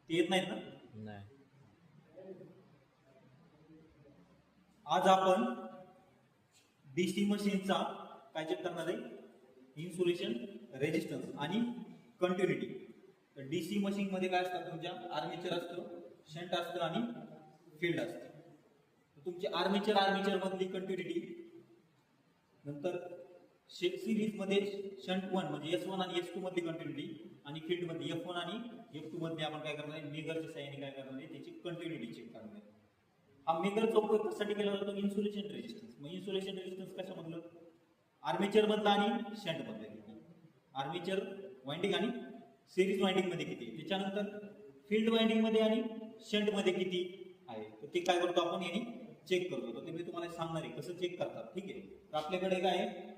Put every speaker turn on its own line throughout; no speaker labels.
ते येत नाहीत ना?
नाही.
आज आपण डीसी मशीनचा काय चेक करणार आहे? इन्सुलेशन, रेजिस्टन्स आणि कंटिन्युटी. तर डीसी मशीन मध्ये काय असतं? तुमच्या आर्मेचर असतं, शंट असतं आणि फील्ड असतं. तुमची आर्मेचर मधली कंटिन्युटी, नंतर सिरीज मध्ये शंट 1 म्हणजे S1 आणि S2 मधली कंटिन्युटी, आणि फील्ड मध्ये F1 आणि F2 मध्ये आपण काय करणार आहे? मेगरच्या साहाय्याने काय करणार आहे? त्याची कंटिन्युटी चेक करणार आहे. हा मेगरचा उपयोग कशासाठी केला जातो? Insulation resistance. मग इन्सुलेशन रेजिस्टन्स कशामधलं? आर्मेचर मधला आणि शंट मधला किती, आर्मेचर वाइंडिंग आणि सिरीज वाइंडिंग मध्ये किती, त्याच्यानंतर फील्ड वाइंडिंग मध्ये आणि शंट मध्ये किती आहे, तर ते काय करतो आपण? याने चेक करतो. तर ते मी तुम्हाला सांगणार आहे कसं चेक करतात. ठीक आहे. तर आपल्याकडे काय आहे?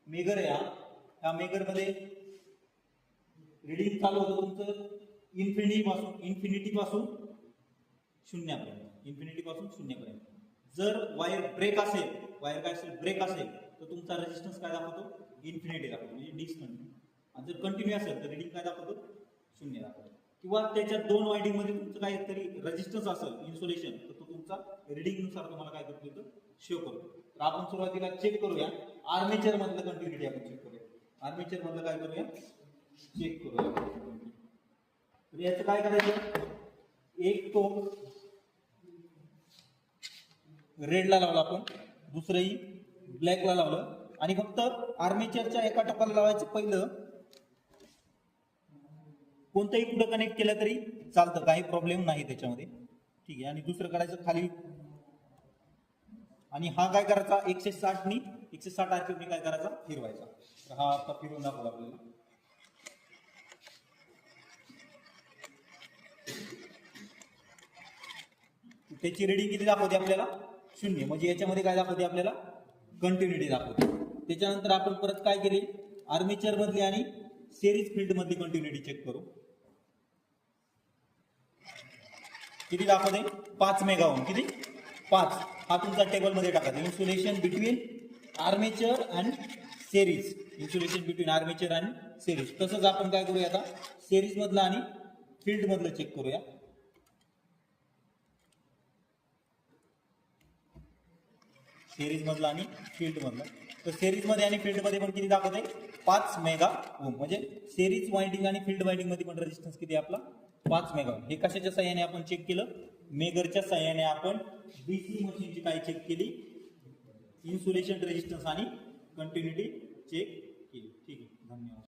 मेगर आहे. या मेगर मध्ये रीडिंग चालू होतं तुमचं इन्फिनिटी पासून शून्यापर्यंत, इन्फिनिटी पासून शून्यापर्यंत. जर वायर ब्रेक असेल, वायर काय असेल? ब्रेक असेल, तर तुमचा रेजिस्टन्स काय दाखवतो? इन्फिनिटी दाखवतो, म्हणजे डिस्कंटिन्यू. आणि जर कंटिन्यू असेल तर रीडिंग काय दाखवतो? शून्य दाखवतो. किंवा त्याच्या दोन वाइंडिंग मध्ये तुमचं काहीतरी रेजिस्टन्स असेल, इन्सुलेशन, तर तो तुमचा रीडिंग नुसार तुम्हाला काय करतो? इथं शो करतो. तर आपण सुरुवातीला चेक करूया आर्मेचर मधलं कंटिन्युटी. आपण चेक करूया आर्मेचर मधलं काय करूया? चेक करूया. तर याचं काय करायचं? एक तो रेडला लावला आपण, दुसरंही ब्लॅकला लावलं, आणि फक्त आर्मेचरच्या एका टोकाला लावायचं. पहिलं कोणतंही कुठं कनेक्ट केलं तरी चालतं, काही प्रॉब्लेम नाही त्याच्यामध्ये. ठीक आहे. आणि दुसरं करायचं खाली, आणि हा काय करायचा? 160 आरपीएम काय करायचा? फिरवायचा. तर हा आता फिरवून दाखवला आपल्याला. त्याची रीडिंग किती दाखवते आपल्याला? 0. म्हणजे याच्यामध्ये काय दाखवते आपल्याला? कंटिन्युटी दाखवते. त्याच्यानंतर आपण परत काय केले? आर्मेचर मधली आणि सिरीज फील्ड मधली कंटिन्युटी चेक करू. किती दाखवते? 5 मेगा ओम. किती? 5. हा तुमचा टेबल मध्ये टाकायचा. Insulation between armature and series, insulation between armature and series. तसंच आपण काय करूया आता? सिरीज मधलं आणि फील्ड मधलं चेक करूया. सिरीज मधला आणि फील्ड मधला. तर सिरीज मध्ये आणि फील्ड मध्ये पण किती दाखवते? 5 मेगा ओम. म्हणजे सिरीज वाइंडिंग आणि फील्ड वाइंडिंग मध्ये पण रेजिस्टन्स किती आपला? 5 मेगा ओम. हे कशाच्या साहाय्याने आपण चेक केलं? मेगरच्या साहाय्याने आपण डीसी मशीनची काय चेक केली? इन्सुलेशन रेजिस्टन्स आणि कंटिन्युटी चेक केली. ठीक आहे. धन्यवाद.